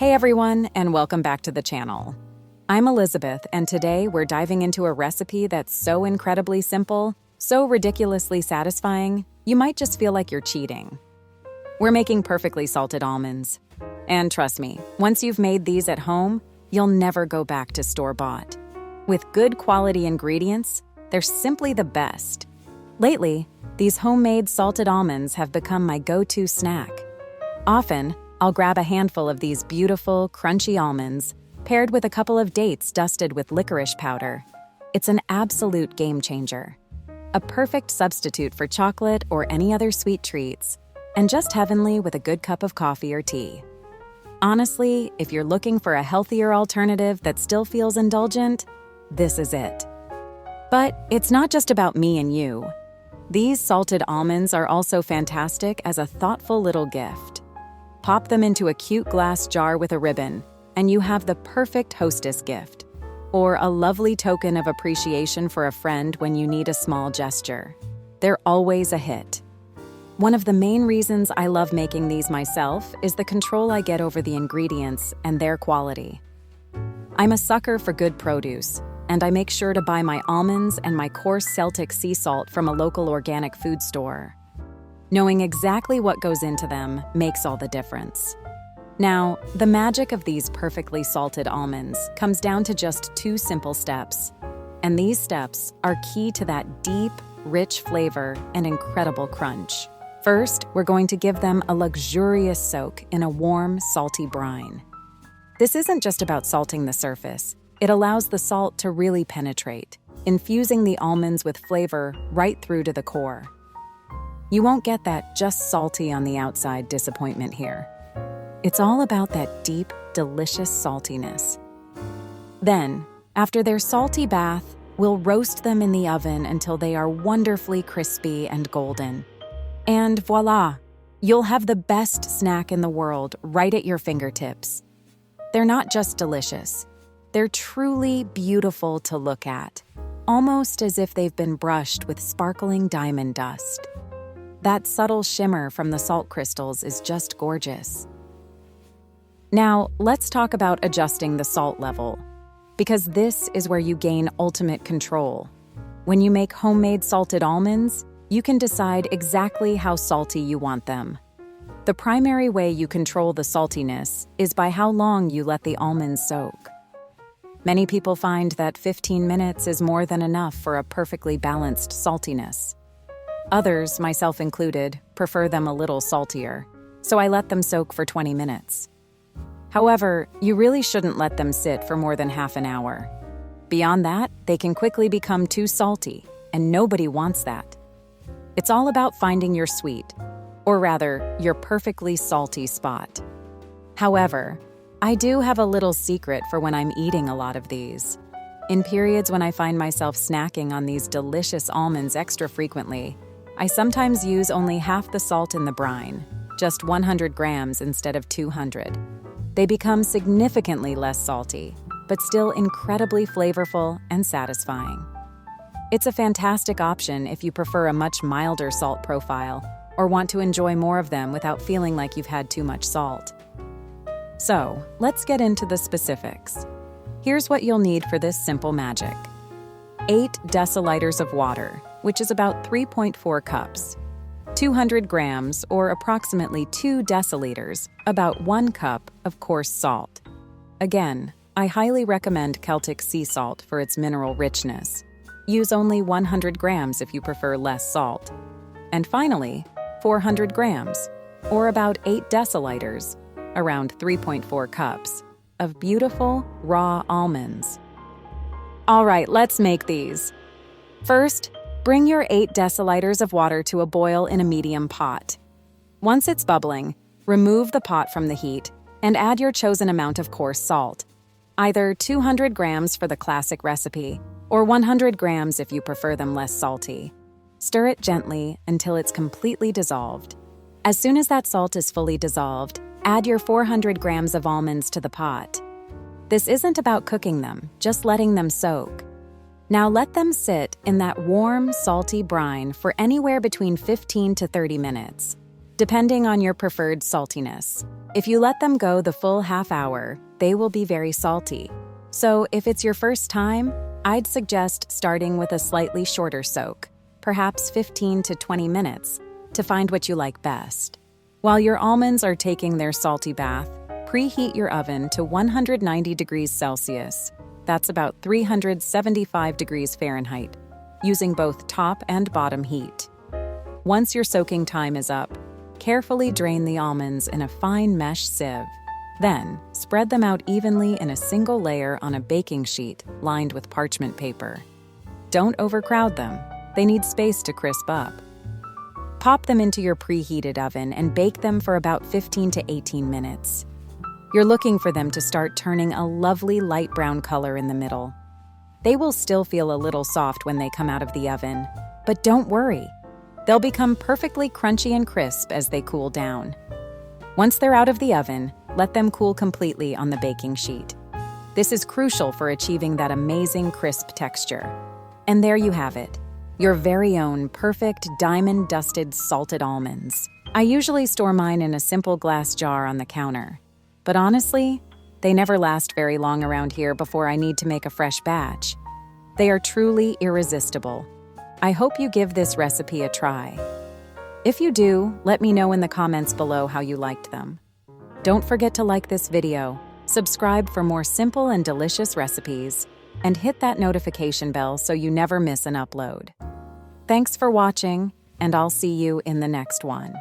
Hey everyone, and welcome back to the channel. I'm Elisabeth, and today we're diving into a recipe that's so incredibly simple, so ridiculously satisfying, you might just feel like you're cheating. We're making perfectly salted almonds. And trust me, once you've made these at home, you'll never go back to store-bought. With good quality ingredients, they're simply the best. Lately, these homemade salted almonds have become my go-to snack. Often, I'll grab a handful of these beautiful, crunchy almonds, paired with a couple of dates dusted with licorice powder. It's an absolute game changer. A perfect substitute for chocolate or any other sweet treats, and just heavenly with a good cup of coffee or tea. Honestly, if you're looking for a healthier alternative that still feels indulgent, this is it. But it's not just about me and you. These salted almonds are also fantastic as a thoughtful little gift. Pop them into a cute glass jar with a ribbon, and you have the perfect hostess gift, or a lovely token of appreciation for a friend when you need a small gesture. They're always a hit. One of the main reasons I love making these myself is the control I get over the ingredients and their quality. I'm a sucker for good produce, and I make sure to buy my almonds and my coarse Celtic sea salt from a local organic food store. Knowing exactly what goes into them makes all the difference. Now, the magic of these perfectly salted almonds comes down to just 2 simple steps. And these steps are key to that deep, rich flavor and incredible crunch. First, we're going to give them a luxurious soak in a warm, salty brine. This isn't just about salting the surface. It allows the salt to really penetrate, infusing the almonds with flavor right through to the core. You won't get that just salty on the outside disappointment here. It's all about that deep, delicious saltiness. Then, after their salty bath, we'll roast them in the oven until they are wonderfully crispy and golden. And voila, you'll have the best snack in the world right at your fingertips. They're not just delicious. They're truly beautiful to look at, almost as if they've been brushed with sparkling diamond dust. That subtle shimmer from the salt crystals is just gorgeous. Now, let's talk about adjusting the salt level, because this is where you gain ultimate control. When you make homemade salted almonds, you can decide exactly how salty you want them. The primary way you control the saltiness is by how long you let the almonds soak. Many people find that 15 minutes is more than enough for a perfectly balanced saltiness. Others, myself included, prefer them a little saltier, so I let them soak for 20 minutes. However, you really shouldn't let them sit for more than half an hour. Beyond that, they can quickly become too salty, and nobody wants that. It's all about finding your sweet, or rather, your perfectly salty spot. However, I do have a little secret for when I'm eating a lot of these. In periods when I find myself snacking on these delicious almonds extra frequently, I sometimes use only half the salt in the brine, just 100 grams instead of 200. They become significantly less salty, but still incredibly flavorful and satisfying. It's a fantastic option if you prefer a much milder salt profile or want to enjoy more of them without feeling like you've had too much salt. So, let's get into the specifics. Here's what you'll need for this simple magic. 8 deciliters of water, which is about 3.4 cups. 200 grams, or approximately 2 deciliters, about 1 cup of coarse salt. Again, I highly recommend Celtic sea salt for its mineral richness. Use only 100 grams if you prefer less salt. And finally, 400 grams, or about 8 deciliters, around 3.4 cups, of beautiful, raw almonds. All right, let's make these. First, bring your 8 deciliters of water to a boil in a medium pot. Once it's bubbling, remove the pot from the heat and add your chosen amount of coarse salt, either 200 grams for the classic recipe or 100 grams if you prefer them less salty. Stir it gently until it's completely dissolved. As soon as that salt is fully dissolved, add your 400 grams of almonds to the pot. This isn't about cooking them, just letting them soak. Now let them sit in that warm, salty brine for anywhere between 15 to 30 minutes. depending on your preferred saltiness. If you let them go the full half hour, they will be very salty. So if it's your first time, I'd suggest starting with a slightly shorter soak, perhaps 15 to 20 minutes, to find what you like best. While your almonds are taking their salty bath, preheat your oven to 190 degrees Celsius. That's about 375 degrees Fahrenheit, using both top and bottom heat. Once your soaking time is up, carefully drain the almonds in a fine mesh sieve. Then, spread them out evenly in a single layer on a baking sheet lined with parchment paper. Don't overcrowd them. They need space to crisp up. Pop them into your preheated oven and bake them for about 15 to 18 minutes. You're looking for them to start turning a lovely light brown color in the middle. They will still feel a little soft when they come out of the oven, but don't worry. They'll become perfectly crunchy and crisp as they cool down. Once they're out of the oven, let them cool completely on the baking sheet. This is crucial for achieving that amazing crisp texture. And there you have it, your very own perfect diamond-dusted salted almonds. I usually store mine in a simple glass jar on the counter. But honestly, they never last very long around here before I need to make a fresh batch. They are truly irresistible. I hope you give this recipe a try. If you do, let me know in the comments below how you liked them. Don't forget to like this video, subscribe for more simple and delicious recipes, and hit that notification bell so you never miss an upload. Thanks for watching, and I'll see you in the next one.